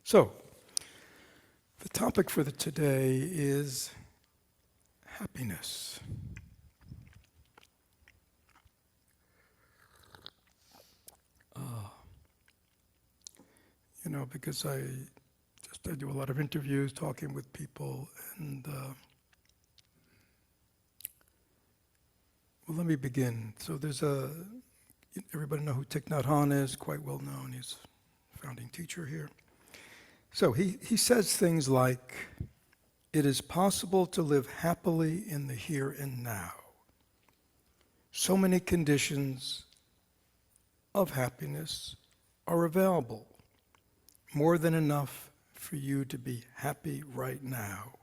So, the topic for today is happiness. Because I do a lot of interviews, talking with people, and well, let me begin. So everybody know who Thich Nhat Hanh is, quite well known. He's a founding teacher here. So he says things like, it is possible to live happily in the here and now. So many conditions of happiness are available, more than enough for you to be happy right now.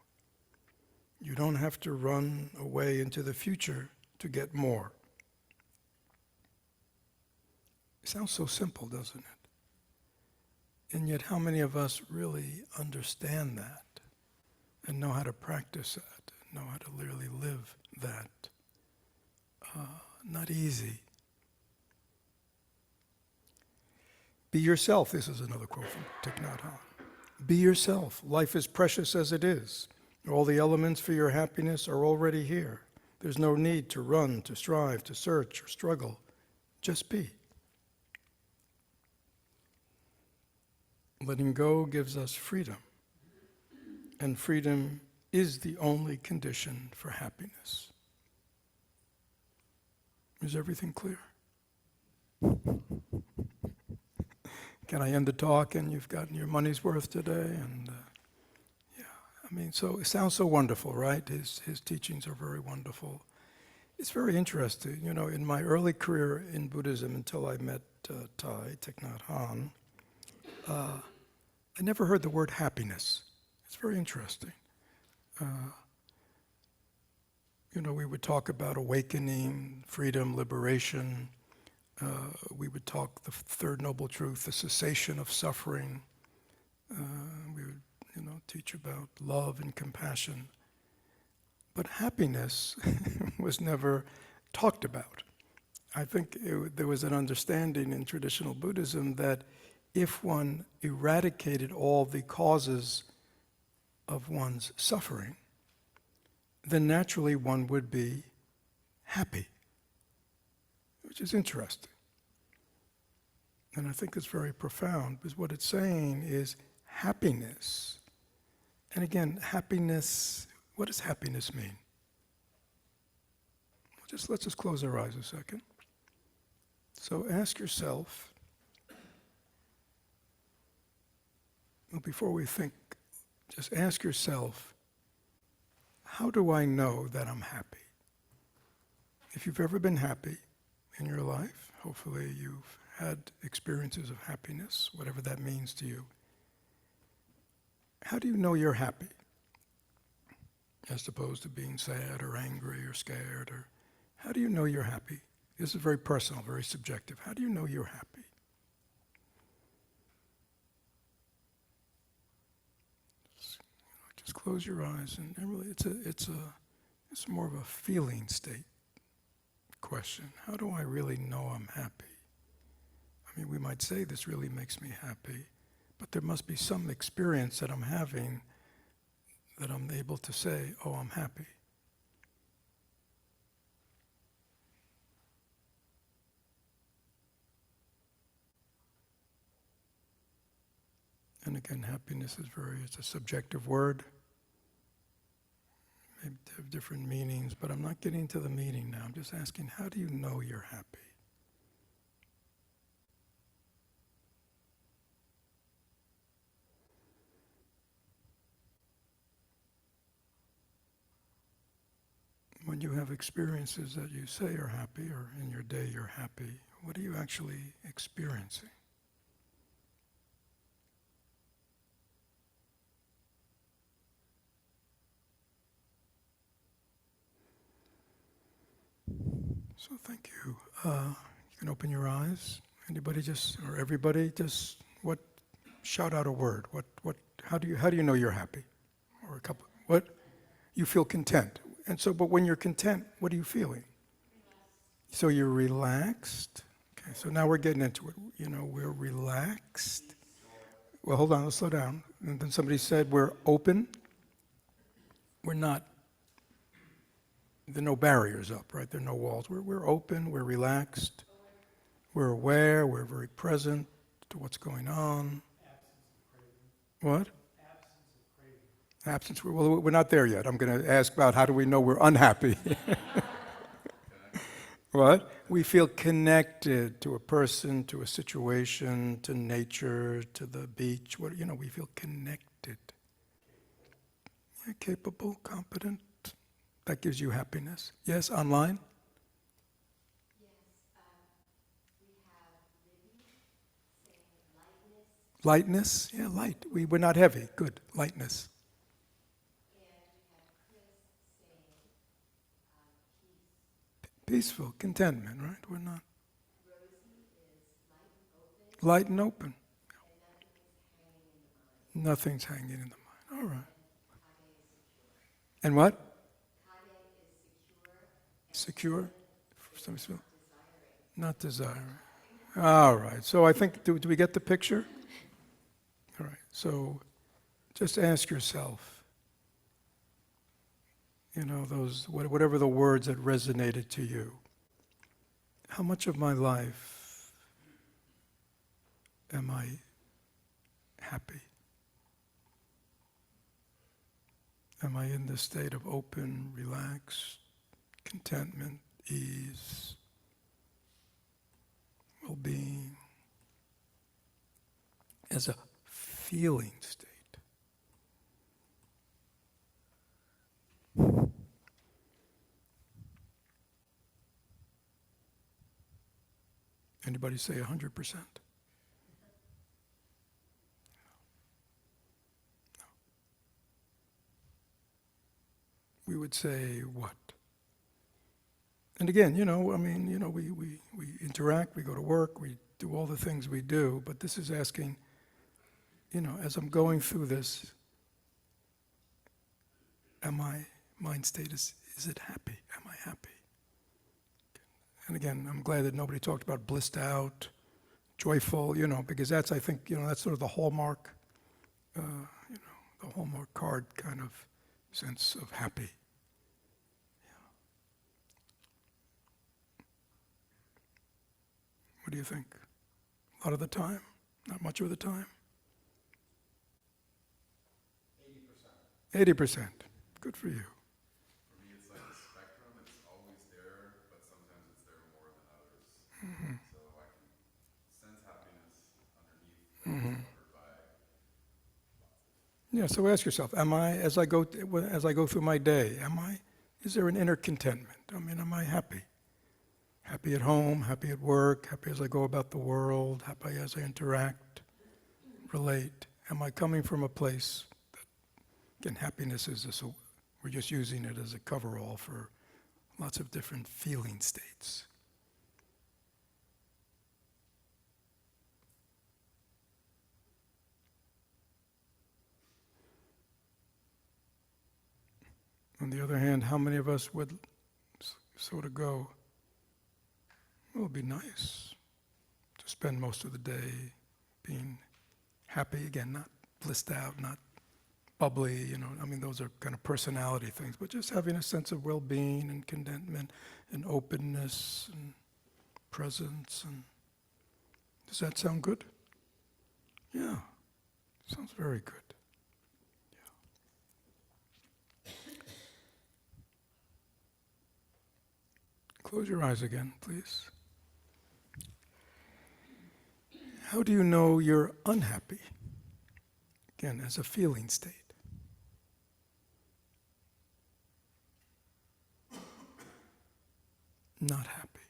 You don't have to run away into the future to get more. It sounds so simple, doesn't it? And yet how many of us really understand that and know how to practice that, and know how to really live that? Not easy. Be yourself. This is another quote from Thich Nhat Hanh. Be yourself. Life is precious as it is. All the elements for your happiness are already here. There's no need to run, to strive, to search, or struggle. Just be. Letting go gives us freedom. And freedom is the only condition for happiness. Is everything clear? Can I end the talk and you've gotten your money's worth today? And so it sounds so wonderful, right? His teachings are very wonderful. It's very interesting. In my early career in Buddhism, until I met Thich Nhat Hanh, I never heard the word happiness. It's very interesting. We would talk about awakening, freedom, liberation. We would talk the third noble truth, the cessation of suffering. We would, teach about love and compassion. But happiness was never talked about. I think there was an understanding in traditional Buddhism that if one eradicated all the causes of one's suffering, then naturally one would be happy, which is interesting. And I think it's very profound, because what it's saying is happiness. And again, happiness, what does happiness mean? Let's just close our eyes a second. So ask yourself, well, before we think, just ask yourself, how do I know that I'm happy? If you've ever been happy in your life, hopefully you've had experiences of happiness, whatever that means to you. How do you know you're happy? As opposed to being sad or angry or scared, or how do you know you're happy? This is very personal, very subjective. How do you know you're happy? Just close your eyes, and really, it's more of a feeling state question. How do I really know I'm happy? We might say this really makes me happy, but there must be some experience that I'm having that I'm able to say, oh, I'm happy. And again, happiness is it's a subjective word. Maybe have different meanings, but I'm not getting to the meaning now. I'm just asking, how do you know you're happy? When you have experiences that you say are happy, or in your day you're happy, what are you actually experiencing? So thank you. You can open your eyes. Anybody or everybody shout out a word. How do you know you're happy? Or a couple, what? You feel content. And so, but when you're content, what are you feeling? So you're relaxed. Okay, so now we're getting into it. We're relaxed. well, hold on, let's slow down. And then somebody said we're open. We're not, there are no barriers up, right? There are no walls. We're open, we're relaxed, we're aware, we're very present to what's going on. What? Absence. Well, we're not there yet. I'm going to ask about how do we know we're unhappy? What? We feel connected to a person, to a situation, to nature, to the beach. We feel connected. Yeah, capable, competent. That gives you happiness. Yes, online? Lightness? Yeah, light. We're not heavy. Good. Lightness. Peaceful, contentment, right? We're not. Light and open. Nothing's hanging in the mind. All right. And what? Secure? Not desiring. All right. So I think, do we get the picture? All right. So just ask yourself, those, whatever the words that resonated to you, how much of my life am I happy? Am I in this state of open, relaxed, contentment, ease, well-being, as a feeling state? Anybody say 100%? We would say what? And again, we interact, we go to work, we do all the things we do, but this is asking, as I'm going through this, mind state is it happy? Am I happy? And again, I'm glad that nobody talked about blissed out, joyful, because that's, I think, that's sort of the hallmark, the hallmark card kind of sense of happy. What do you think? A lot of the time? Not much of the time? 80%. 80%. Good for you. For me, it's like a spectrum. It's always there, but sometimes it's there more than others. Mm-hmm. So I can sense happiness underneath, covered by lots of. Yeah. So ask yourself: am I, as I go through my day, is there an inner contentment? Am I happy? Happy at home, happy at work, happy as I go about the world, happy as I interact, relate. Am I coming from a place that, again, happiness is this, we're just using it as a coverall for lots of different feeling states. On the other hand, how many of us would sort of go, well, it'd be nice to spend most of the day being happy, again, not blissed out, not bubbly, those are kind of personality things, but just having a sense of well-being and contentment and openness and presence. And does that sound good? Yeah, sounds very good. Yeah. Close your eyes again, please. How do you know you're unhappy? Again, as a feeling state. Not happy.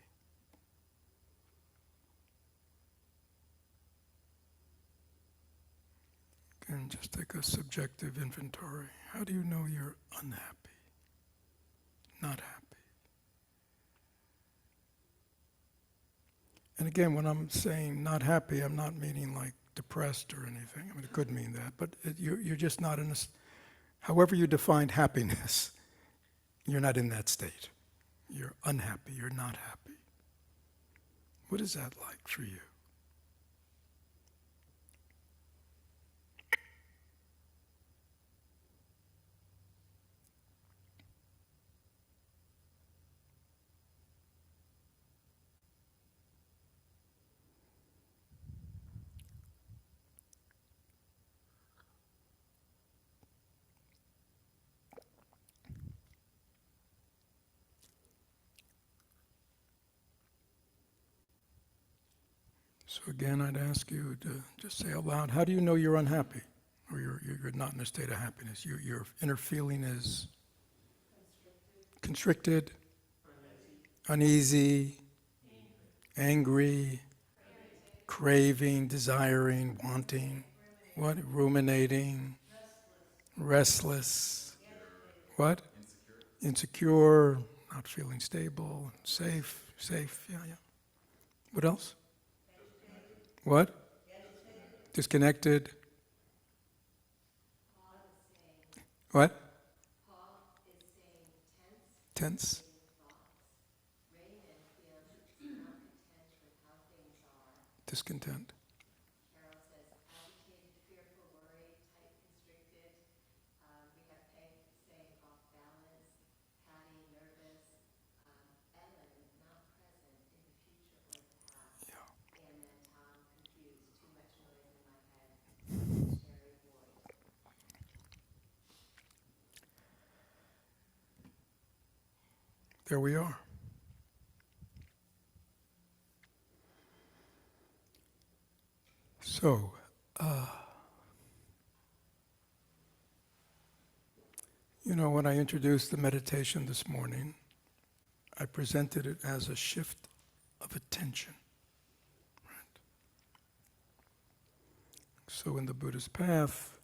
Again, just take a subjective inventory. How do you know you're unhappy? Not happy. And again, when I'm saying not happy, I'm not meaning like depressed or anything. It could mean that, but you're just not in a. However you define happiness, you're not in that state. You're unhappy. You're not happy. What is that like for you? So again, I'd ask you to just say out loud, how do you know you're unhappy? Or you're not in a state of happiness? Your inner feeling is constricted, uneasy, angry, craving, desiring, wanting, what? Ruminating, restless, what? Insecure, not feeling stable, safe, yeah. What else? What? Disconnected. What? Tense. Discontent. There we are. So, when I introduced the meditation this morning, I presented it as a shift of attention. Right? So in the Buddhist path,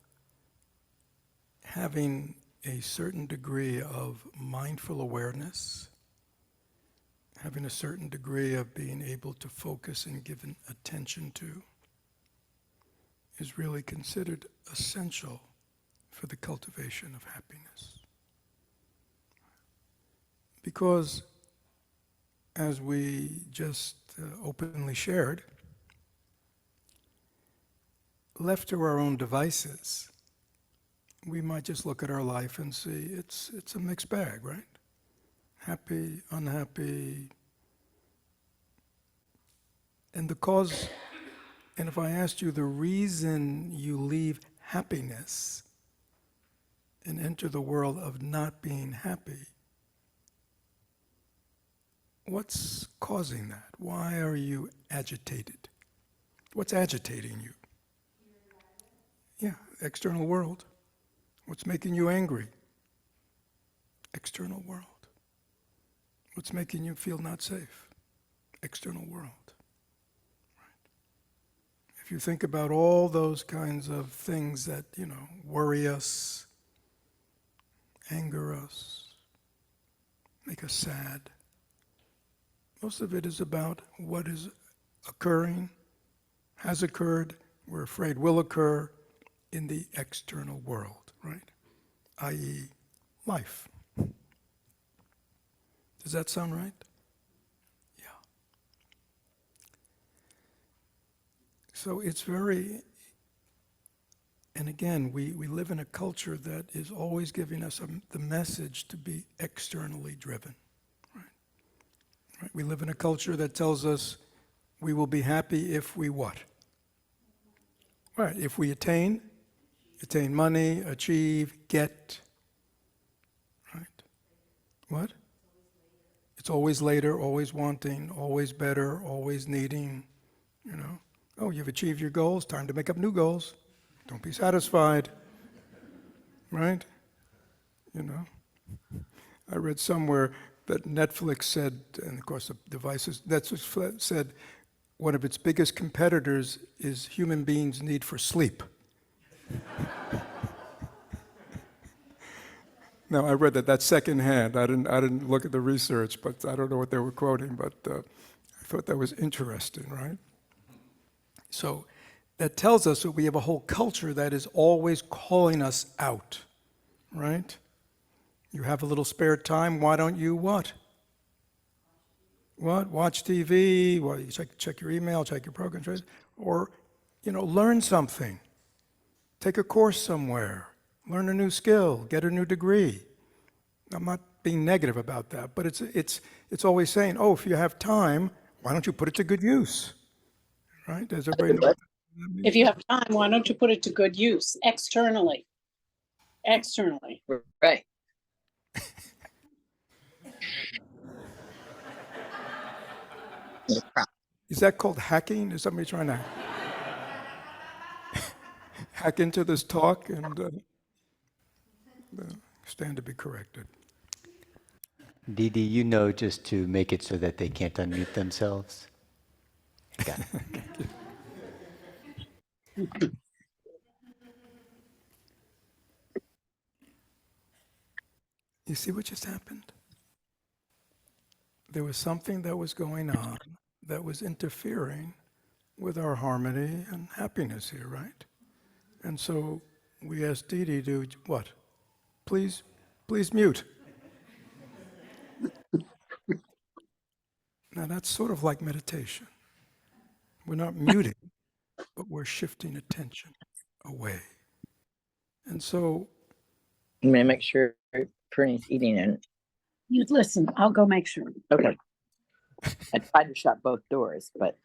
having a certain degree of mindful awareness, having a certain degree of being able to focus and give attention to, is really considered essential for the cultivation of happiness. Because, as we just openly shared, left to our own devices, we might just look at our life and see it's a mixed bag, right? Happy, unhappy. And if I asked you the reason you leave happiness and enter the world of not being happy, what's causing that? Why are you agitated? What's agitating you? Yeah, external world. What's making you angry? External world. What's making you feel not safe? External world. Right. If you think about all those kinds of things that, worry us, anger us, make us sad, most of it is about what is occurring, has occurred, we're afraid will occur in the external world, right? i.e., life. Does that sound right? Yeah. So it's very, and again, we live in a culture that is always giving us the message to be externally driven. Right? We live in a culture that tells us we will be happy if we what? Right, if we attain money, achieve, get. Right? What? It's always later, always wanting, always better, always needing, Oh, you've achieved your goals, time to make up new goals. Don't be satisfied. Right? I read somewhere that Netflix said, and of course the devices, Netflix said one of its biggest competitors is human beings' need for sleep. Now, I read that's secondhand. I didn't look at the research, but I don't know what they were quoting, but I thought that was interesting, right? So that tells us that we have a whole culture that is always calling us out, right? You have a little spare time, why don't you what? What? Watch TV, well, you check your email, check your programs, or, learn something. Take a course somewhere, learn a new skill, get a new degree. I'm not being negative about that, but it's always saying, oh, if you have time, why don't you put it to good use? Right? Does everybody know what that means? If you have time, why don't you put it to good use externally? Externally. Right. Is that called hacking? Is somebody trying to hack into this talk and stand to be corrected? Dee Dee, you know just to make it so that they can't unmute themselves. Got it. You see what just happened? There was something that was going on that was interfering with our harmony and happiness here, right? And so we asked Dee Dee to what? Please mute. Now that's sort of like meditation. We're not muting, but we're shifting attention away. And so, I'm gonna make sure Fernie's eating and You'd listen. I'll go make sure. okay. I tried to shut both doors, but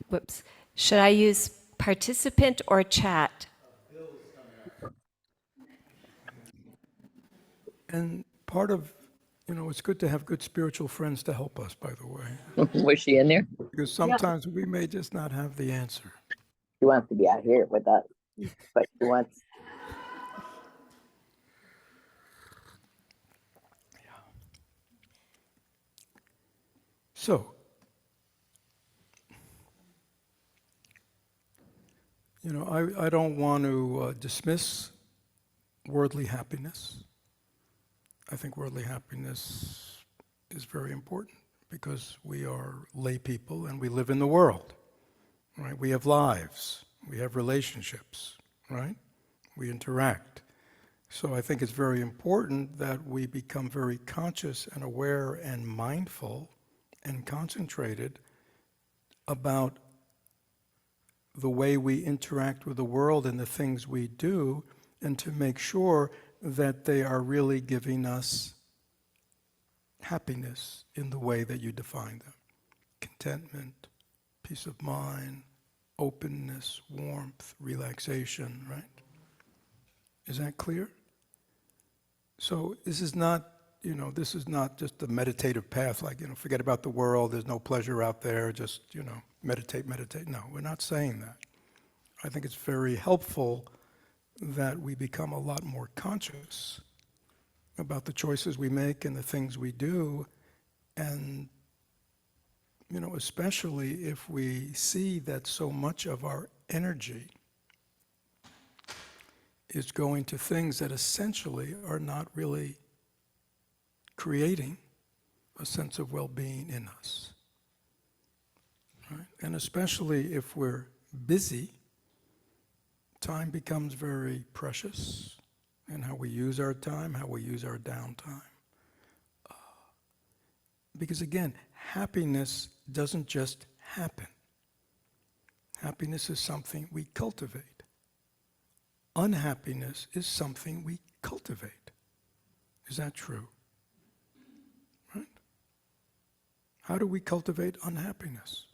Whoops. Should I use participant or chat? and part of, it's good to have good spiritual friends to help us, by the way, was she in there? because sometimes we may just not have the answer. She wants to be out here with us, but she wants. So, I don't want to dismiss worldly happiness. I think worldly happiness is very important because we are lay people and we live in the world, right? We have lives, we have relationships, right? We interact. So I think it's very important that we become very conscious and aware and mindful and concentrated about the way we interact with the world and the things we do, and to make sure that they are really giving us happiness in the way that you define them. Contentment, peace of mind, openness, warmth, relaxation, right? Is that clear? So this is not just a meditative path, like, forget about the world, there's no pleasure out there, just, meditate. No, we're not saying that. I think it's very helpful that we become a lot more conscious about the choices we make and the things we do, and, especially if we see that so much of our energy is going to things that essentially are not really creating a sense of well-being in us. Right? And especially if we're busy, time becomes very precious, and how we use our time, how we use our downtime. Because again, happiness doesn't just happen. Happiness is something we cultivate. Unhappiness is something we cultivate. Is that true? Right? How do we cultivate unhappiness?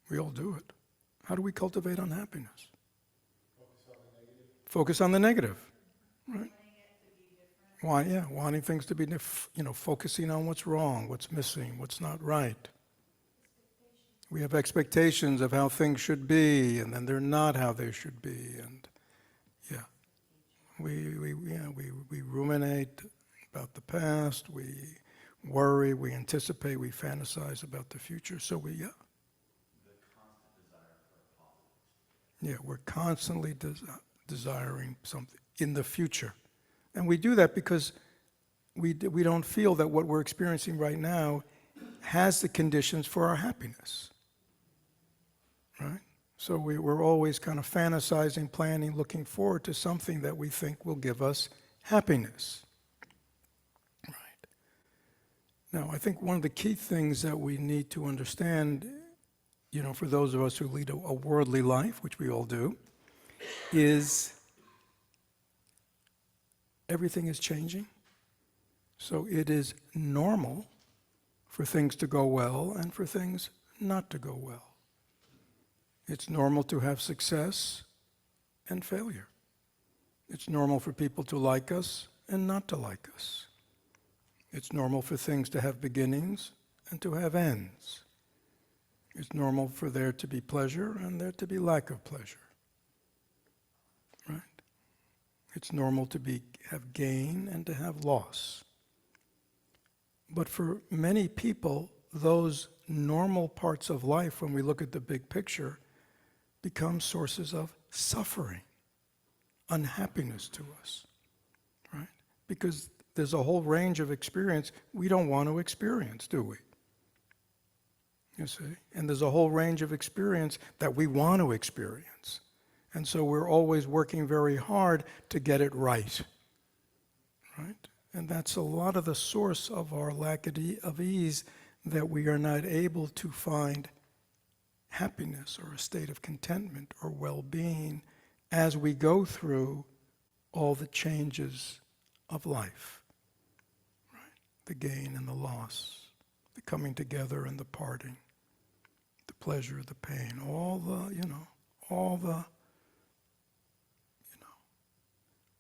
We all do it. How do we cultivate unhappiness? Focus on the negative. Right? Wanting things to be different, focusing on what's wrong, what's missing, what's not right. We have expectations of how things should be, and then they're not how they should be, and we ruminate about the past, we worry, we anticipate, we fantasize about the future. So the constant desire for a positive. We're constantly desiring something in the future. And we do that because we don't feel that what we're experiencing right now has the conditions for our happiness. Right? So we're always kind of fantasizing, planning, looking forward to something that we think will give us happiness. Right. Now, I think one of the key things that we need to understand, for those of us who lead a worldly life, which we all do, is everything is changing. So it is normal for things to go well and for things not to go well. It's normal to have success and failure. It's normal for people to like us and not to like us. It's normal for things to have beginnings and to have ends. It's normal for there to be pleasure and there to be lack of pleasure. Right? It's normal to have gain and to have loss. But for many people, those normal parts of life, when we look at the big picture, become sources of suffering, unhappiness to us, right? Because there's a whole range of experience we don't want to experience, do we? You see? And there's a whole range of experience that we want to experience. And so we're always working very hard to get it right, right? And that's a lot of the source of our lack of ease, that we are not able to find happiness or a state of contentment or well-being as we go through all the changes of life, right? The gain and the loss, the coming together and the parting, the pleasure, the pain, all the.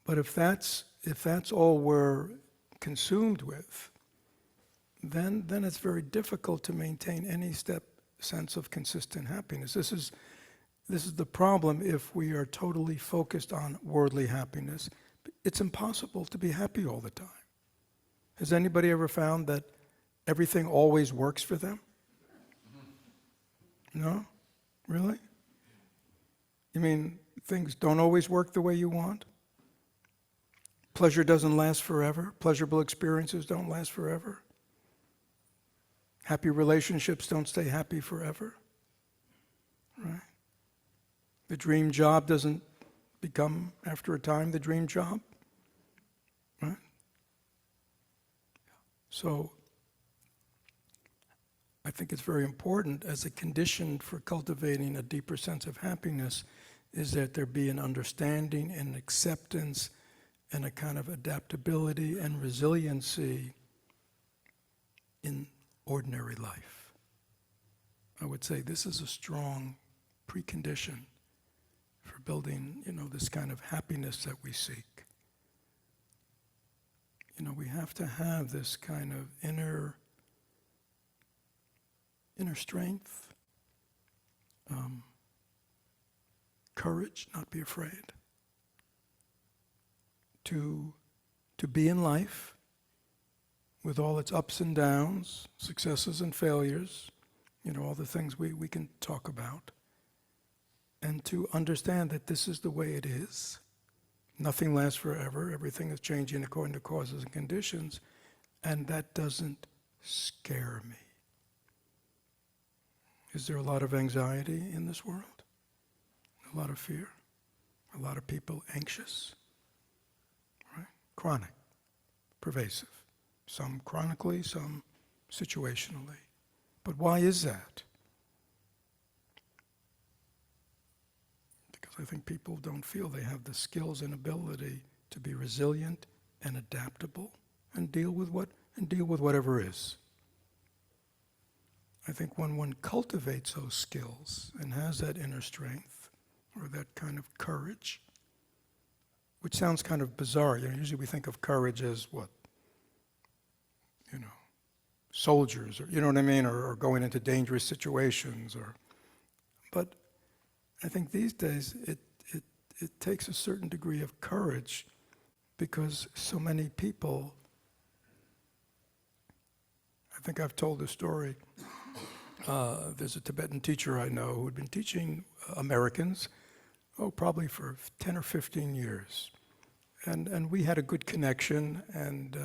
But if that's all we're consumed with, then it's very difficult to maintain any sense of consistent happiness. This is the problem if we are totally focused on worldly happiness. It's impossible to be happy all the time. Has anybody ever found that everything always works for them? No? Really? You mean things don't always work the way you want? Pleasure doesn't last forever. Pleasurable experiences don't last forever. Happy relationships don't stay happy forever. Right? The dream job doesn't become, after a time, the dream job. Right? So, I think it's very important as a condition for cultivating a deeper sense of happiness is that there be an understanding and acceptance and a kind of adaptability and resiliency in ordinary life. I would say this is a strong precondition for building, this kind of happiness that we seek. We have to have this kind of inner strength, courage, not be afraid, to be in life with all its ups and downs, successes and failures, all the things we can talk about, and to understand that this is the way it is. Nothing lasts forever. Everything is changing according to causes and conditions, and that doesn't scare me. Is there a lot of anxiety in this world? A lot of fear? A lot of people anxious? Right? Chronic, pervasive. Some chronically, some situationally. But why is that? Because I think people don't feel they have the skills and ability to be resilient and adaptable and deal with whatever is. I think when one cultivates those skills and has that inner strength or that kind of courage, which sounds kind of bizarre. Usually we think of courage as what? Soldiers, or or going into dangerous situations, but I think these days it takes a certain degree of courage because so many people, I think I've told this story, there's a Tibetan teacher I know who had been teaching Americans, probably for 10 or 15 years. And we had a good connection, and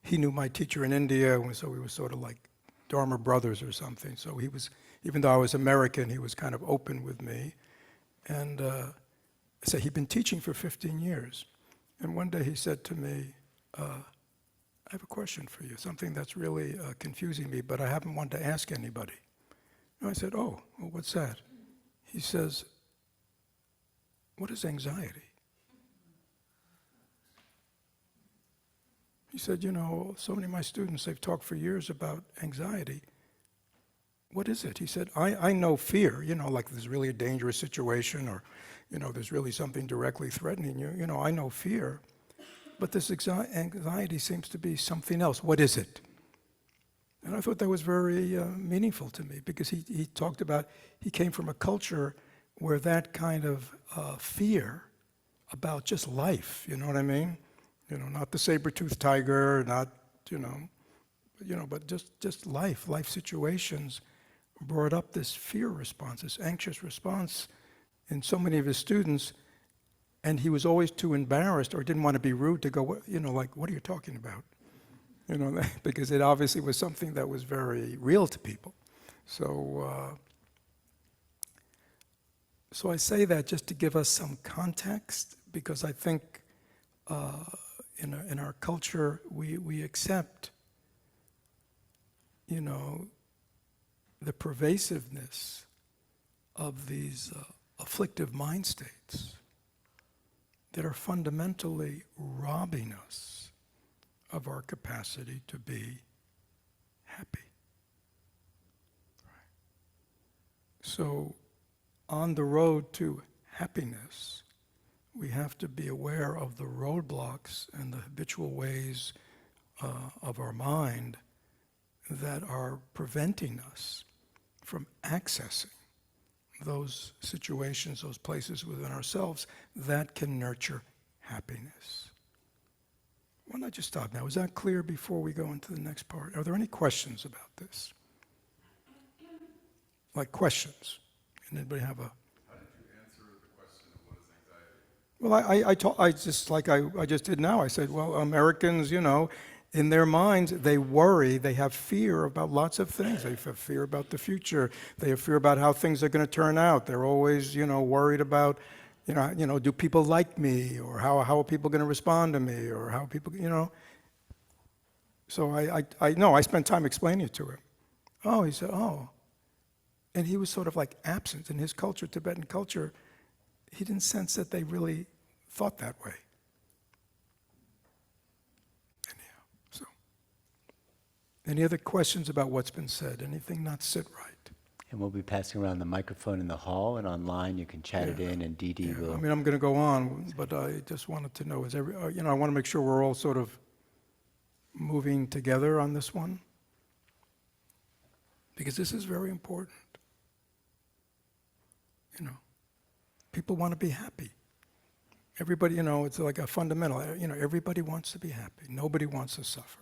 he knew my teacher in India, and so we were sort of like Dharma brothers or something. So he was, even though I was American, he was kind of open with me. And so he'd been teaching for 15 years. And one day he said to me, I have a question for you, something that's really confusing me, but I haven't wanted to ask anybody. And I said, well, what's that? He says, what is anxiety? He said, so many of my students, they've talked for years about anxiety. what is it? He said, I know fear, like there's really a dangerous situation or, there's really something directly threatening you. I know fear, but this anxiety seems to be something else. What is it? And I thought that was very meaningful to me because he talked about, he came from a culture where that kind of fear about just life, you know what I mean? Not the saber-toothed tiger, not, but just life situations brought up this fear response, this anxious response in so many of his students, and he was always too embarrassed or didn't want to be rude to go, like, what are you talking about? Because it obviously was something that was very real to people. So I say that just to give us some context, because I think in our culture we accept, the pervasiveness of these afflictive mind states that are fundamentally robbing us of our capacity to be happy. Right. So on the road to happiness, we have to be aware of the roadblocks and the habitual ways of our mind that are preventing us from accessing those situations, those places within ourselves that can nurture happiness. Why not just stop now? Is that clear before we go into the next part? Are there any questions about this? Like questions? Can anybody have a... How did you answer the question of what is anxiety? Well, I just like I just did now. I said, well, Americans, in their minds, they worry, they have fear about lots of things. They have fear about the future. They have fear about how things are going to turn out. They're always, worried about, do people like me? Or how are people going to respond to me? Or how people, So I spent time explaining it to him. Oh, he said, oh. And he was sort of like absent in his culture, Tibetan culture. He didn't sense that they really thought that way. Any other questions about what's been said? Anything not sit right? And we'll be passing around the microphone in the hall and online. You can chat it in, and Dee Dee will. I mean, I'm going to go on, but I just wanted to know, I want to make sure we're all sort of moving together on this one, because this is very important. People want to be happy. Everybody, it's like a fundamental, everybody wants to be happy. Nobody wants to suffer.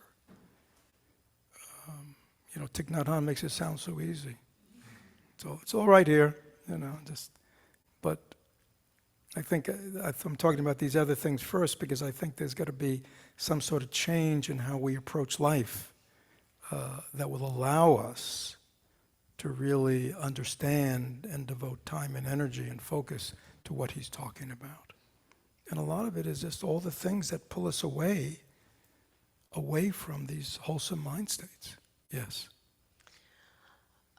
Thich Nhat Hanh makes it sound so easy. It's all right here, but I think I'm talking about these other things first because I think there's got to be some sort of change in how we approach life that will allow us to really understand and devote time and energy and focus to what he's talking about. And a lot of it is just all the things that pull us away from these wholesome mind states. Yes.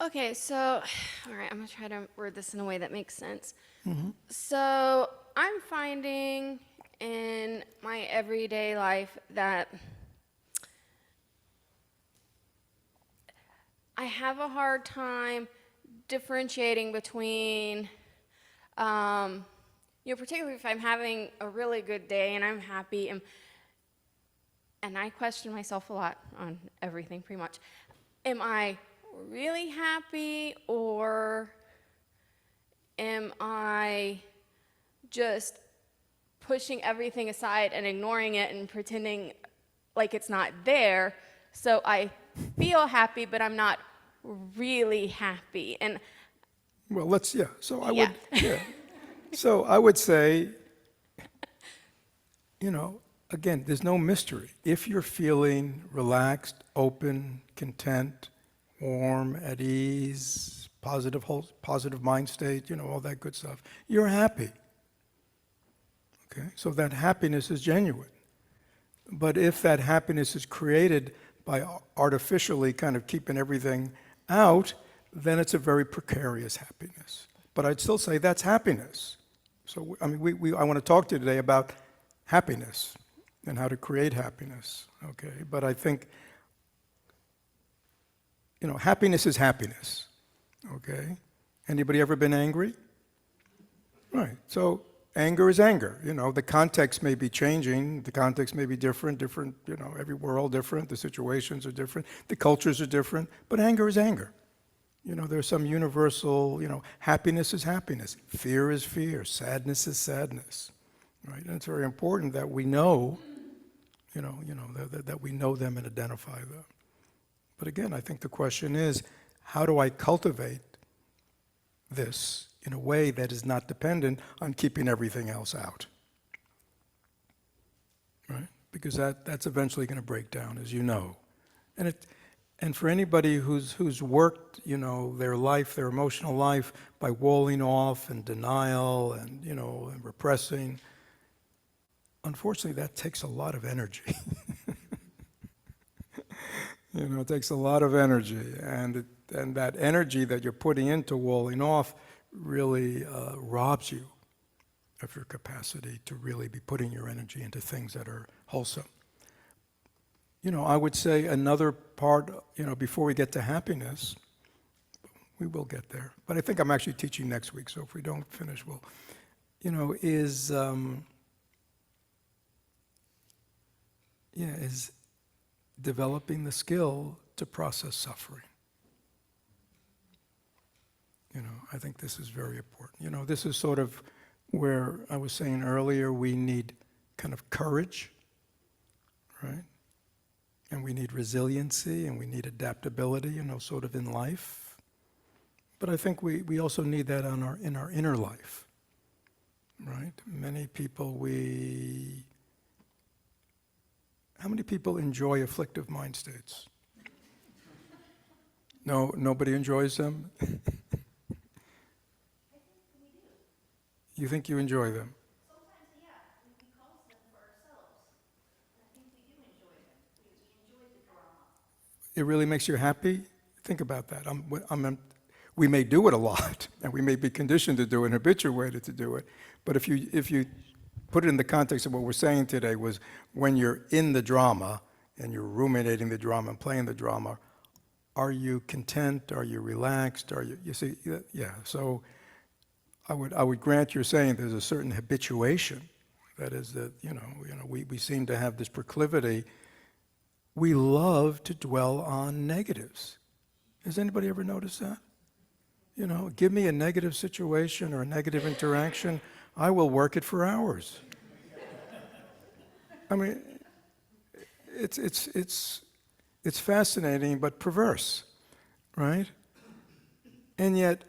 Okay, so, all right, I'm going to try to word this in a way that makes sense. Mm-hmm. So I'm finding in my everyday life that I have a hard time differentiating between, particularly if I'm having a really good day and I'm happy, and I question myself a lot on everything pretty much. Am I really happy, or am I just pushing everything aside and ignoring it and pretending like it's not there? So I feel happy, but I'm not really happy. And well, so I would, So I would say, again, there's no mystery. If you're feeling relaxed, open, content, warm, at ease, positive mind state, all that good stuff, you're happy. Okay, so that happiness is genuine. But if that happiness is created by artificially kind of keeping everything out, then it's a very precarious happiness. But I'd still say that's happiness. So, I want to talk to you today about happiness and how to create happiness, okay? But I think, happiness is happiness. Okay? Anybody ever been angry? Right. So anger is anger. The context may be changing. The context may be different, everywhere all different. The situations are different. The cultures are different. But anger is anger. There's some universal, happiness is happiness. Fear is fear. Sadness is sadness. Right? And it's very important that we know, that we know them and identify them. But again, I think the question is, how do I cultivate this in a way that is not dependent on keeping everything else out? Right? Because that's eventually going to break down, as you know. And for anybody who's worked, their life, their emotional life, by walling off and denial and, and repressing, unfortunately, that takes a lot of energy. It takes a lot of energy, and that energy that you're putting into walling off really robs you of your capacity to really be putting your energy into things that are wholesome. I would say another part, before we get to happiness, we will get there, but I think I'm actually teaching next week, so if we don't finish, we'll, is developing the skill to process suffering. I think this is very important. This is sort of where I was saying earlier, we need kind of courage, right? And we need resiliency, and we need adaptability, sort of in life. But I think we also need that in our inner life, right? Many people, how many people enjoy afflictive mind states? No, nobody enjoys them? You think you enjoy them? Sometimes, yeah, we cause them for ourselves. And I think we do enjoy them. We enjoy the drama. It really makes you happy? Think about that. We may do it a lot, and we may be conditioned to do it and habituated to do it. But if you put it in the context of what we're saying today, was when you're in the drama and you're ruminating the drama and playing the drama, are you content? Are you relaxed? You see, yeah. So I would grant you're saying there's a certain habituation. That is that, we seem to have this proclivity. We love to dwell on negatives. Has anybody ever noticed that? Give me a negative situation or a negative interaction, I will work it for hours. I mean, it's fascinating but perverse, right? And yet,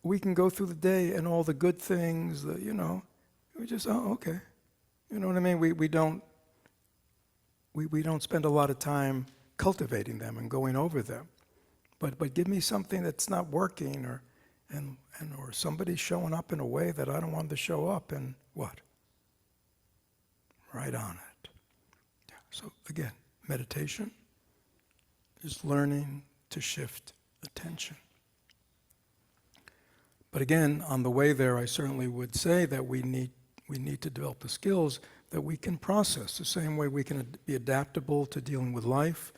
we can go through the day and all the good things, we just, okay. You know what I mean? We don't spend a lot of time cultivating them and going over them. But give me something that's not working, or somebody's showing up in a way that I don't want to show up, and what? Right on it. Yeah. So again, meditation is learning to shift attention. But again, on the way there, I certainly would say that we need to develop the skills that we can process the same way we can be adaptable to dealing with life,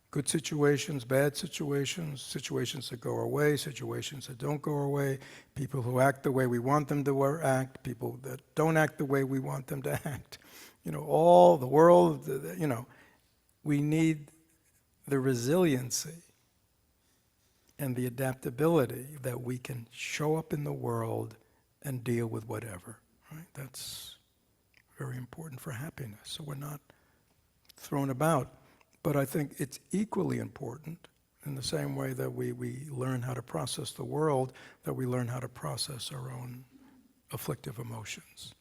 good situations, bad situations, situations that go our way, situations that don't go our way, people who act the way we want them to act, people that don't act the way we want them to act. All the world, we need the resiliency and the adaptability that we can show up in the world and deal with whatever, right? That's very important for happiness. So we're not thrown about. But I think it's equally important, in the same way that we learn how to process the world, that we learn how to process our own afflictive emotions.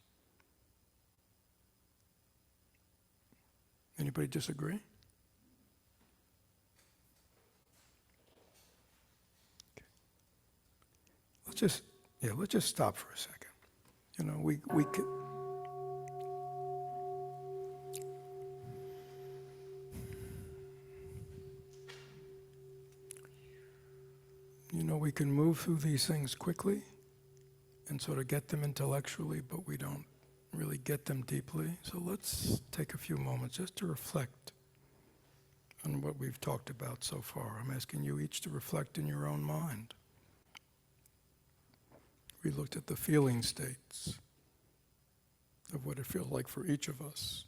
Anybody disagree? Let's just stop for a second. We could. We can move through these things quickly and sort of get them intellectually, but we don't really get them deeply. So let's take a few moments just to reflect on what we've talked about so far. I'm asking you each to reflect in your own mind. we looked at the feeling states of what it feels like for each of us,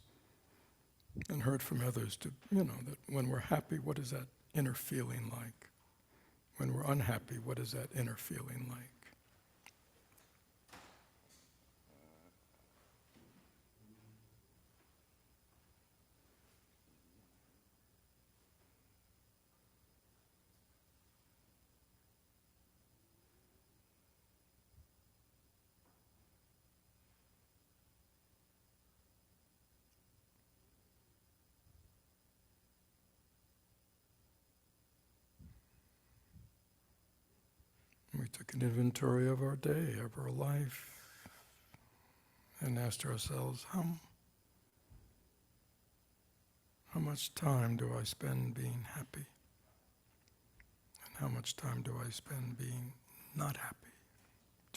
and heard from others to, that when we're happy, what is that inner feeling like? When we're unhappy, what is that inner feeling like? We took an inventory of our day, of our life, and asked ourselves, how much time do I spend being happy? And how much time do I spend being not happy,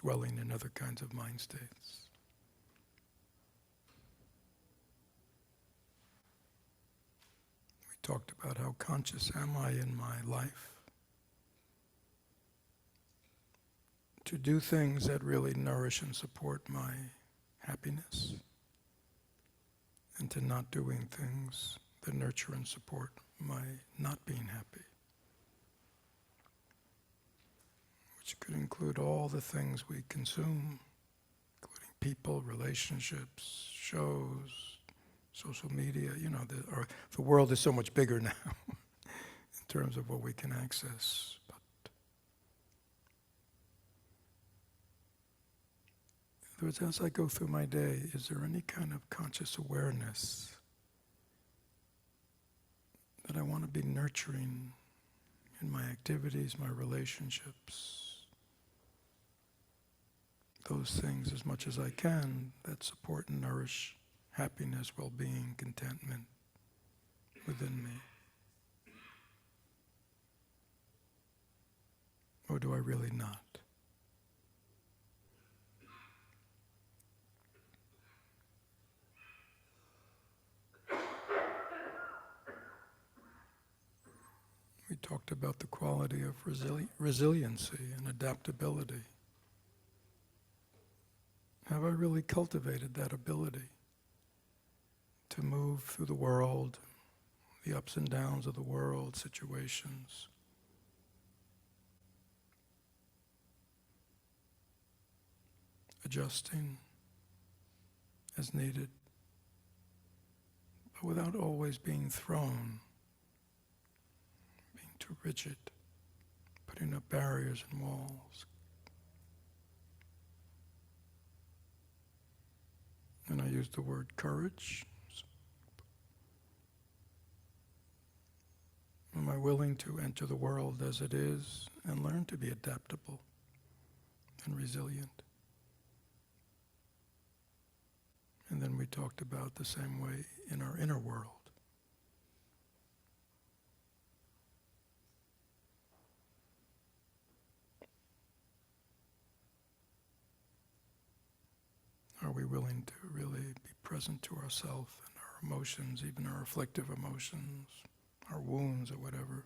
dwelling in other kinds of mind states? We talked about how conscious am I in my life to do things that really nourish and support my happiness, and to not doing things that nurture and support my not being happy, which could include all the things we consume, including people, relationships, shows, social media. The world is so much bigger now in terms of what we can access. In other words, as I go through my day, is there any kind of conscious awareness that I want to be nurturing in my activities, my relationships, those things as much as I can that support and nourish happiness, well-being, contentment within me? Or do I really not? We talked about the quality of resiliency and adaptability. Have I really cultivated that ability to move through the world, the ups and downs of the world, situations, adjusting as needed, but without always being thrown, being too rigid, putting up barriers and walls? And I use the word courage. Am I willing to enter the world as it is and learn to be adaptable and resilient? And then we talked about the same way in our inner world. Are we willing to really be present to ourselves and our emotions, even our afflictive emotions, our wounds or whatever?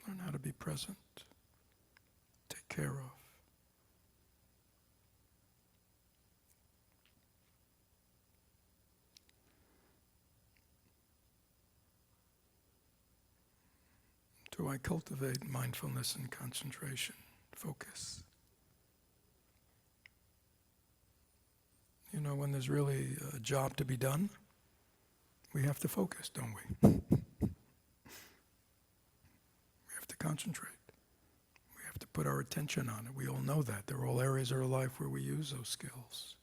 Learn how to be present, take care of. Do I cultivate mindfulness and concentration, focus? When there's really a job to be done, we have to focus, don't we? We have to concentrate. We have to put our attention on it. We all know that. There are all areas of our life where we use those skills.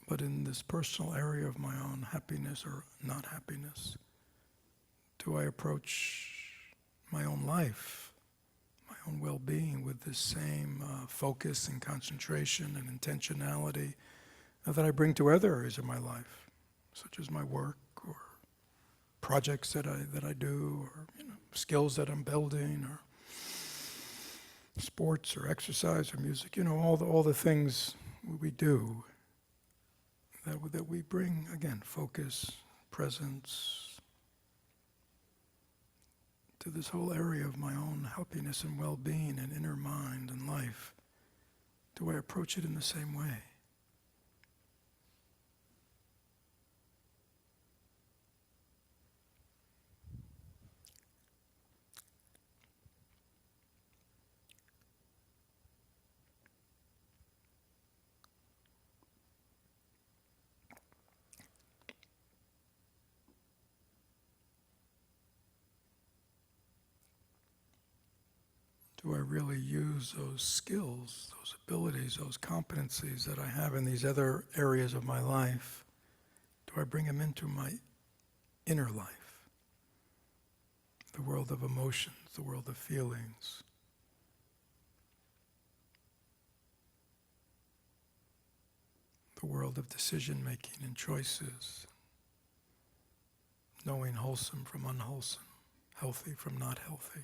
But in this personal area of my own happiness or not happiness, do I approach my own life, my own well-being with this same focus and concentration and intentionality that I bring to other areas of my life, such as my work or projects that I do, or skills that I'm building, or sports or exercise or music, all the things we do that we bring, again, focus, presence, to this whole area of my own happiness and well-being and inner mind and life, do I approach it in the same way? Do I really use those skills, those abilities, those competencies that I have in these other areas of my life? Do I bring them into my inner life? The world of emotions, the world of feelings. The world of decision making and choices. Knowing wholesome from unwholesome, healthy from not healthy.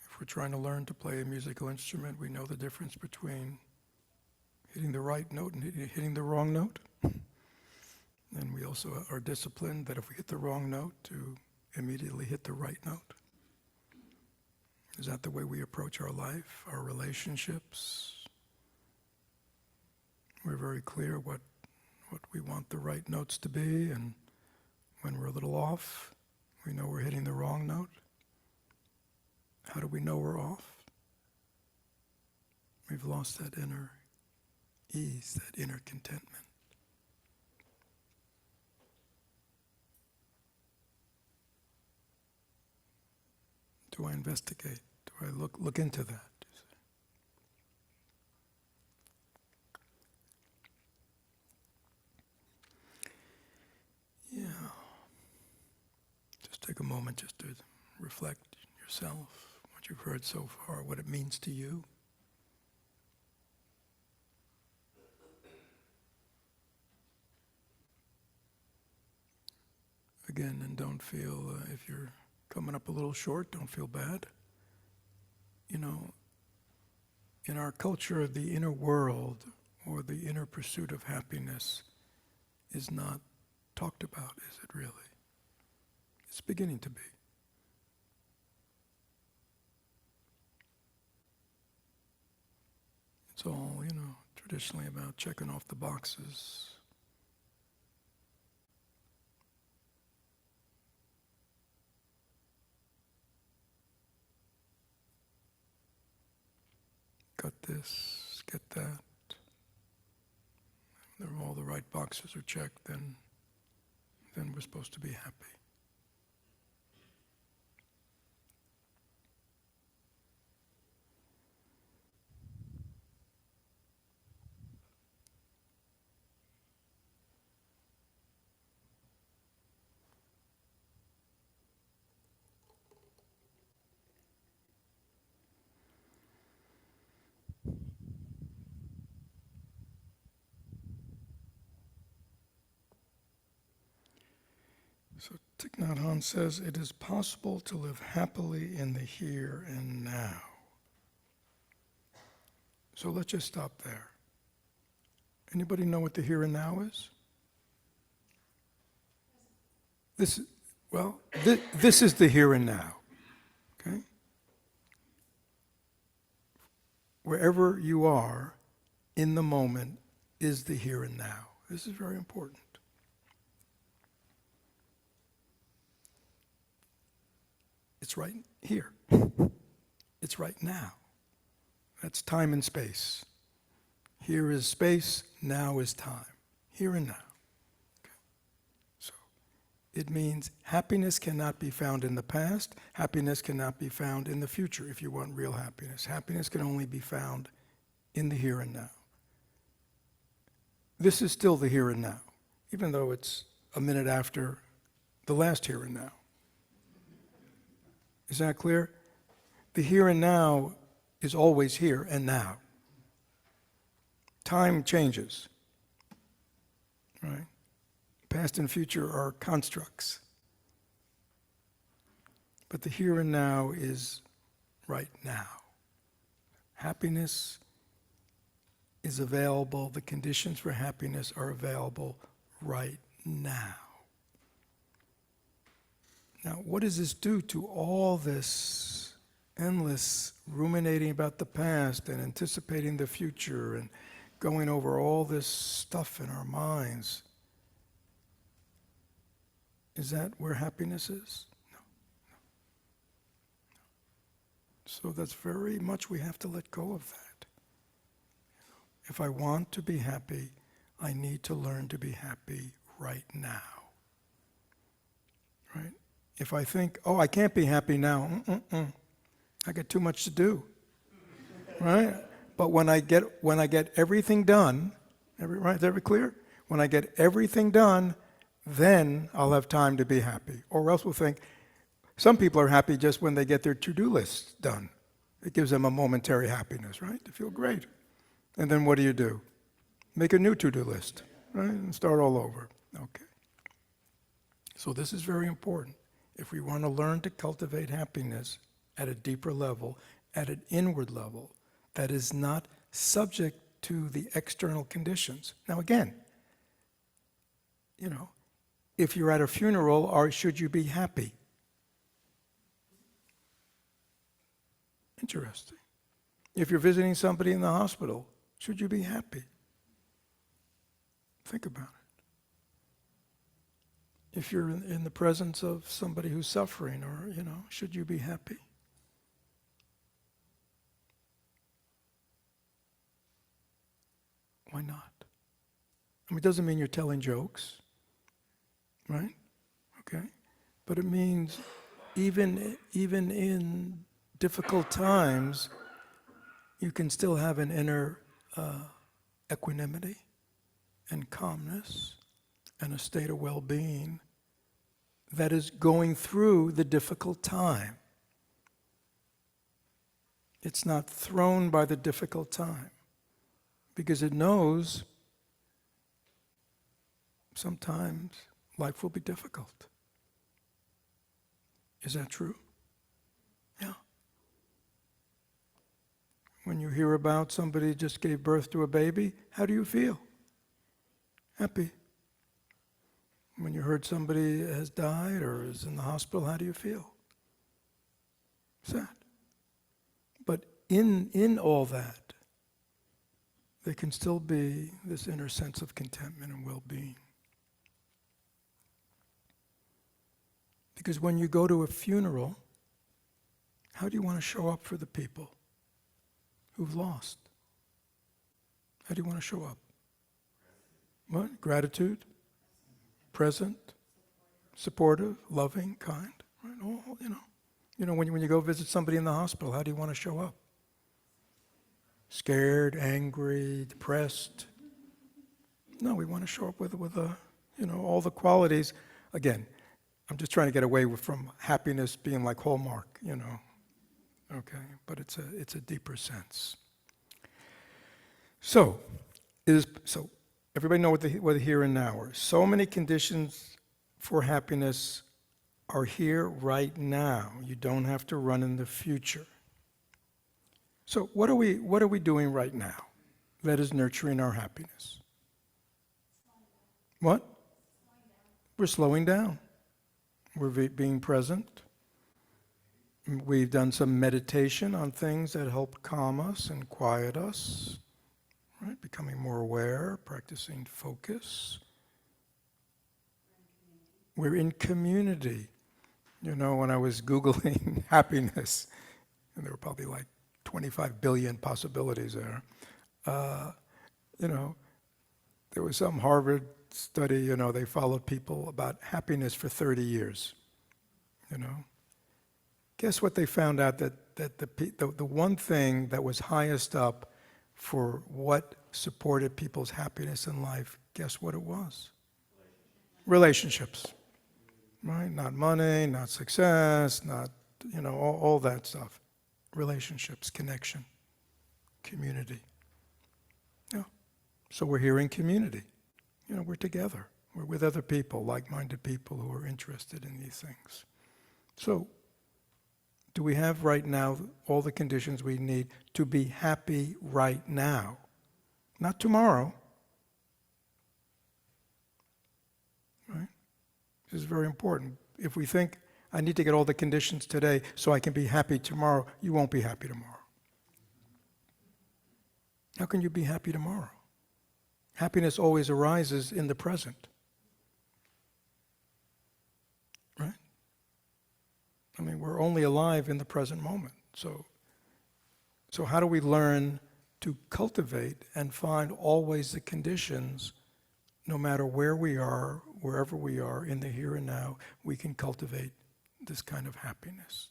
If we're trying to learn to play a musical instrument, we know the difference between hitting the right note and hitting the wrong note. And we also are disciplined that if we hit the wrong note, to immediately hit the right note. Is that the way we approach our life, our relationships? We're very clear what we want the right notes to be, and when we're a little off, we know we're hitting the wrong note. How do we know we're off? We've lost that inner ease, that inner contentment. Do I investigate? Do I look into that? Yeah. Just take a moment just to reflect yourself, what you've heard so far, what it means to you. Again, and don't feel, if you're coming up a little short, don't feel bad. You know, in our culture, the inner world or the inner pursuit of happiness is not talked about, is it really? It's beginning to be. It's all, traditionally about checking off the boxes. Got this, get that. If all the right boxes are checked, then we're supposed to be happy. So Thich Nhat Hanh says, it is possible to live happily in the here and now. So let's just stop there. Anybody know what the here and now is? This is the here and now. Okay? Wherever you are in the moment is the here and now. This is very important. It's right here. It's right now. That's time and space. Here is space, now is time. Here and now. Okay. So it means happiness cannot be found in the past. Happiness cannot be found in the future if you want real happiness. Happiness can only be found in the here and now. This is still the here and now, even though it's a minute after the last here and now. Is that clear? The here and now is always here and now. Time changes, right? Past and future are constructs. But the here and now is right now. Happiness is available, the conditions for happiness are available right now. Now, what does this do to all this endless ruminating about the past and anticipating the future and going over all this stuff in our minds? Is that where happiness is? No. So that's very much we have to let go of that. If I want to be happy, I need to learn to be happy right now. Right? If I think, oh, I can't be happy now, I got too much to do. Right? But when I get everything done, right? Is that clear? When I get everything done, then I'll have time to be happy. Or else we'll think, some people are happy just when they get their to-do lists done. It gives them a momentary happiness, right? They feel great. And then what do? Make a new to-do list, right? And start all over. Okay. So this is very important. If we want to learn to cultivate happiness at a deeper level, at an inward level, that is not subject to the external conditions. Now again, if you're at a funeral, or should you be happy? Interesting. If you're visiting somebody in the hospital, should you be happy? Think about it. If you're in the presence of somebody who's suffering, or, should you be happy? Why not? I mean, it doesn't mean you're telling jokes, right? Okay? But it means even in difficult times, you can still have an inner equanimity and calmness and a state of well-being that is going through the difficult time. It's not thrown by the difficult time because it knows sometimes life will be difficult. Is that true? Yeah. When you hear about somebody just gave birth to a baby, how do you feel? Happy. When you heard somebody has died or is in the hospital, how do you feel? Sad. But in all that, there can still be this inner sense of contentment and well-being. Because when you go to a funeral, how do you want to show up for the people who've lost? How do you want to show up? What? Gratitude? Present? Supportive? Loving? Kind? Right? All, when you go visit somebody in the hospital, how do you want to show up? Scared, angry, depressed? No, we want to show up with all the qualities. Again, I'm just trying to get away from happiness being like Hallmark, Okay, but it's a deeper sense. So everybody know what the here and now are. So many conditions for happiness are here right now. You don't have to run in the future. So what are we doing right now that is nurturing our happiness? What? We're slowing down. We're being present. We've done some meditation on things that help calm us and quiet us, right? Becoming more aware, practicing focus. We're in community. When I was Googling happiness, and there were probably like 25 billion possibilities there, there was some Harvard study, they followed people about happiness for 30 years, Guess what they found out that the one thing that was highest up for what supported people's happiness in life, guess what it was? Relationships. Right? Not money, not success, not, all that stuff. Relationships, connection, community. Yeah. So we're here in community. We're together. We're with other people, like-minded people who are interested in these things. So, do we have right now all the conditions we need to be happy right now? not tomorrow. Right? This is very important. If we think, I need to get all the conditions today so I can be happy tomorrow, you won't be happy tomorrow. How can you be happy tomorrow? Happiness always arises in the present. Right? I mean, we're only alive in the present moment. So how do we learn to cultivate and find always the conditions, no matter where we are, wherever we are, in the here and now, we can cultivate this kind of happiness?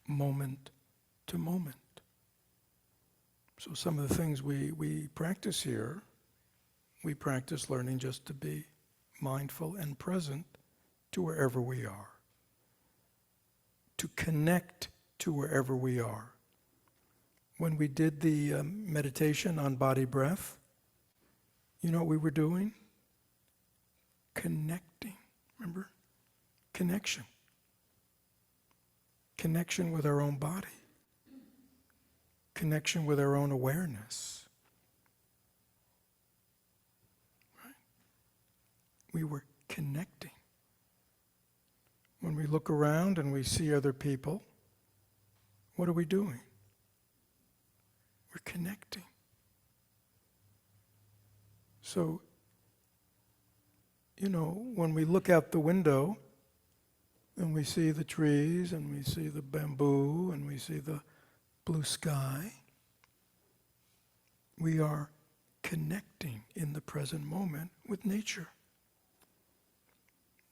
Moment to moment. So some of the things we practice here, we practice learning just to be mindful and present to wherever we are. To connect to wherever we are. When we did the meditation on body breath, you know what we were doing? Connecting. Remember? Connection. Connection with our own body. Connection with our own awareness. Right? We were connecting. When we look around and we see other people, what are we doing? We're connecting. So, when we look out the window and we see the trees and we see the bamboo and we see the blue sky, we are connecting in the present moment with nature.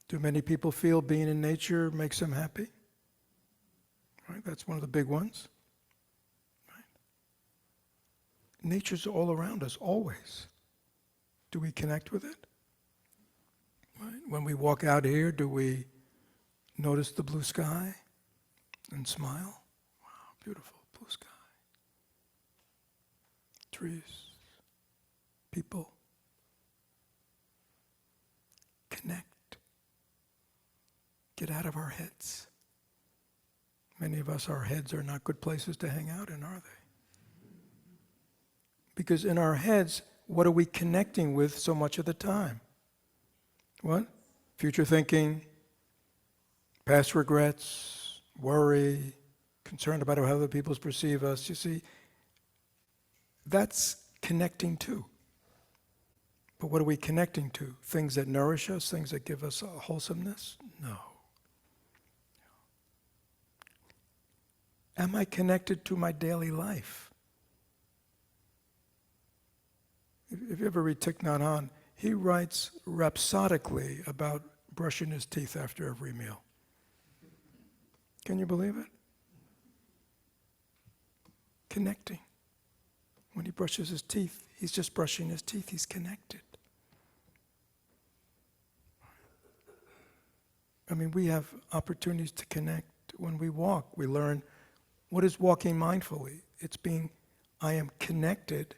Do many people feel being in nature makes them happy? Right? That's one of the big ones. Right? Nature's all around us, always. Do we connect with it? Right? When we walk out here, do we notice the blue sky and smile? Wow, beautiful blue sky. Trees, people. Connect. Get out of our heads. Many of us, our heads are not good places to hang out in, are they? Because in our heads, what are we connecting with so much of the time? What? Future thinking, past regrets, worry, concern about how other people perceive us. You see, that's connecting too. But what are we connecting to? Things that nourish us, things that give us a wholesomeness? No. Am I connected to my daily life? If you ever read Thich Nhat Hanh, he writes rhapsodically about brushing his teeth after every meal. Can you believe it? Connecting. When he brushes his teeth, he's just brushing his teeth, he's connected. I mean, we have opportunities to connect. When we walk, we learn what is walking mindfully. It's being, I am connected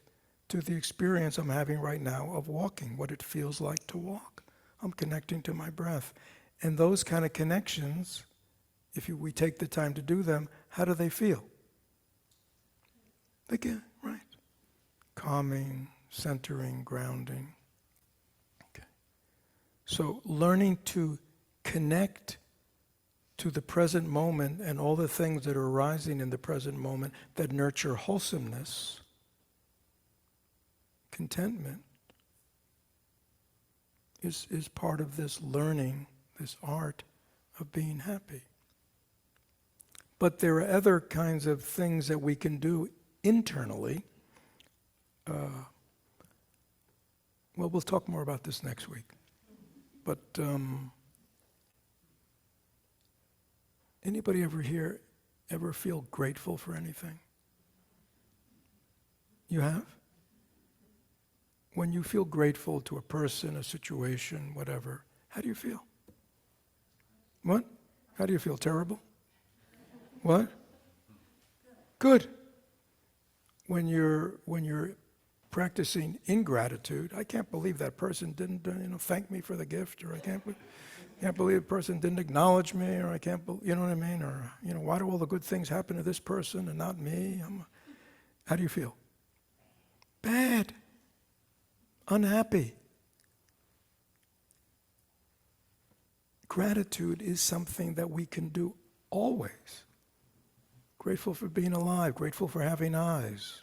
to the experience I'm having right now of walking, what it feels like to walk. I'm connecting to my breath. And those kind of connections, if we take the time to do them, how do they feel? They get, right. Calming, centering, grounding. Okay. So learning to connect to the present moment and all the things that are arising in the present moment that nurture wholesomeness, contentment, is part of this learning, this art of being happy. But there are other kinds of things that we can do internally. Well, we'll talk more about this next week. But anybody ever feel grateful for anything? You have? When you feel grateful to a person, a situation, whatever, how do you feel? What? How do you feel? Terrible? What? Good. When you're practicing ingratitude. I can't believe that person didn't, thank me for the gift, or I can't believe the person didn't acknowledge me, or I can't, you know what I mean? Or, why do all the good things happen to this person and not me? How do you feel? Bad. Unhappy. Gratitude is something that we can do always. Grateful for being alive, grateful for having eyes.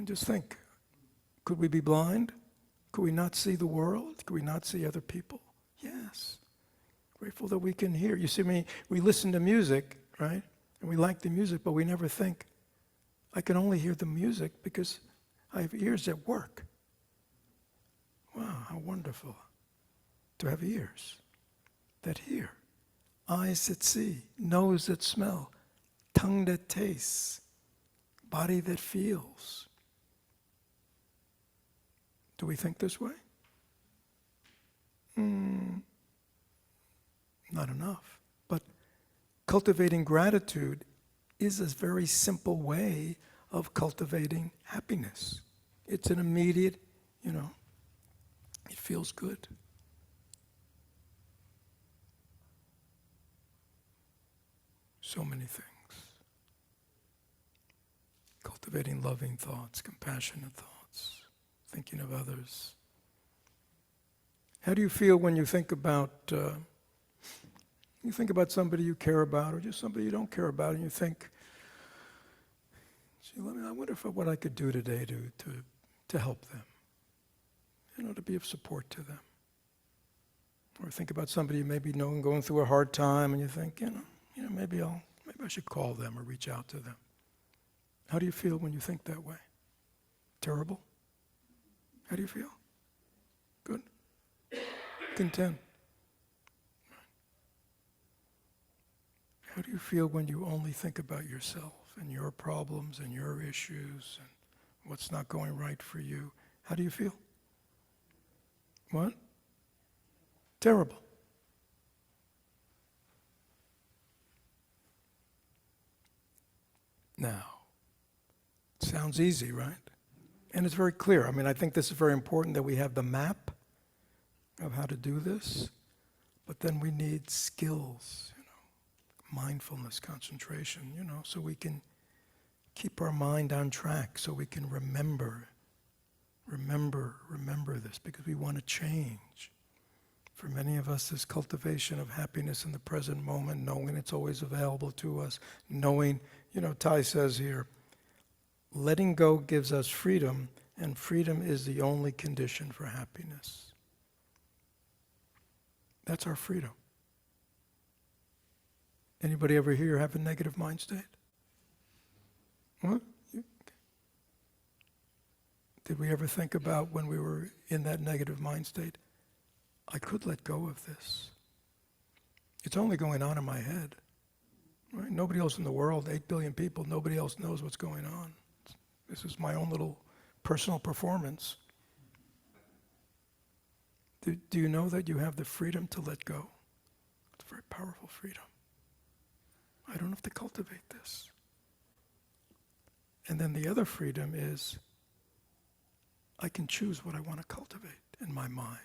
Just think, could we be blind? Could we not see the world? Could we not see other people? Yes. Grateful that we can hear. You see, we listen to music, right? And we like the music, but we never think, I can only hear the music because I have ears that work. Wow, how wonderful to have ears that hear, eyes that see, nose that smell, tongue that tastes, body that feels. Do we think this way? Not enough. But cultivating gratitude is a very simple way of cultivating happiness. It's an immediate, it feels good. So many things. Cultivating loving thoughts, compassionate thoughts, thinking of others. How do you feel when you think about somebody you care about, or just somebody you don't care about, and you think, gee, I wonder what I could do today to help them, to be of support to them. Or think about somebody you maybe know and going through a hard time, and you think, maybe I should call them or reach out to them. How do you feel when you think that way? Terrible? How do you feel? Good? Content? How do you feel when you only think about yourself and your problems and your issues and what's not going right for you? How do you feel? What? Terrible. Now, it sounds easy, right? And it's very clear. I think this is very important that we have the map of how to do this, but then we need skills, mindfulness, concentration, so we can keep our mind on track, so we can remember this, because we want to change. For many of us, this cultivation of happiness in the present moment, knowing it's always available to us, knowing, Thai says here, letting go gives us freedom, and freedom is the only condition for happiness. That's our freedom. Anybody ever here have a negative mind state? What? Did we ever think about when we were in that negative mind state, I could let go of this. It's only going on in my head. Right? Nobody else in the world, 8 billion people, nobody else knows what's going on. This is my own little personal performance. Do you know that you have the freedom to let go? It's a very powerful freedom. I don't have to cultivate this. And then the other freedom is I can choose what I want to cultivate in my mind.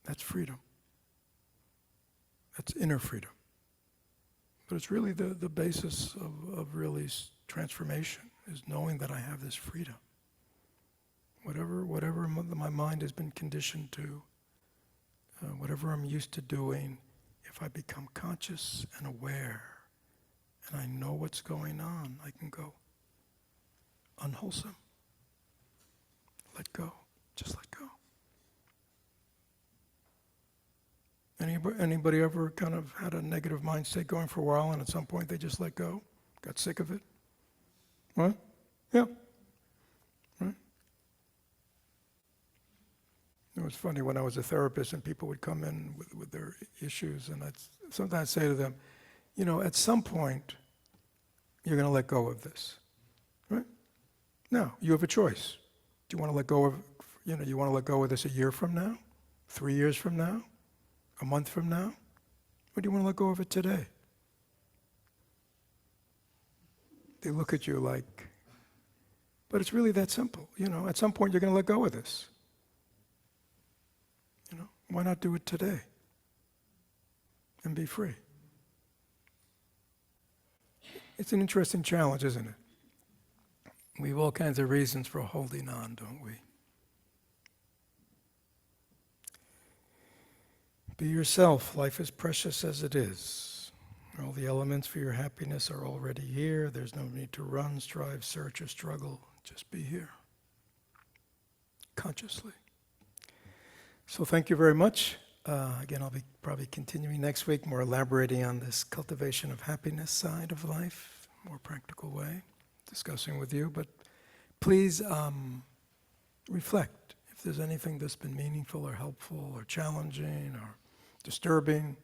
That's freedom. That's inner freedom. But it's really the basis of really transformation, is knowing that I have this freedom. Whatever my mind has been conditioned to, whatever I'm used to doing, if I become conscious and aware, and I know what's going on, I can go unwholesome. Let go. Just let go. Anybody ever kind of had a negative mind state going for a while, and at some point they just let go? Got sick of it? What? Yeah. Right? It was funny when I was a therapist and people would come in with their issues, and I'd sometimes say to them, at some point, you're going to let go of this. Right? Now, you have a choice. Do you want to let go of, you want to let go of this a year from now? 3 years from now? A month from now? Or do you want to let go of it today? They look at you like, But it's really that simple. At some point you're going to let go of this. Why not do it today and be free? It's an interesting challenge, isn't it? We have all kinds of reasons for holding on, don't we? Be yourself. Life is precious as it is. All the elements for your happiness are already here. There's no need to run, strive, search, or struggle. Just be here, consciously. So thank you very much. Again, I'll be probably continuing next week, more elaborating on this cultivation of happiness side of life, more practical way, discussing with you. But please reflect if there's anything that's been meaningful or helpful or challenging or disturbing.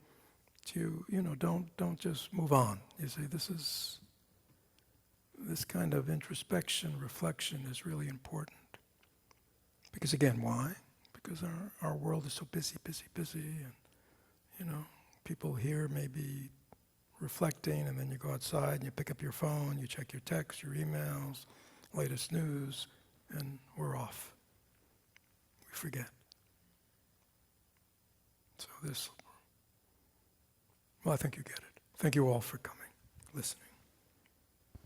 Don't just move on. You see, this kind of introspection, reflection is really important. Because again, why? Because our world is so busy, and people here may be reflecting, and then you go outside and you pick up your phone, you check your texts, your emails, latest news, and we're off. We forget. So I think you get it. Thank you all for coming, listening.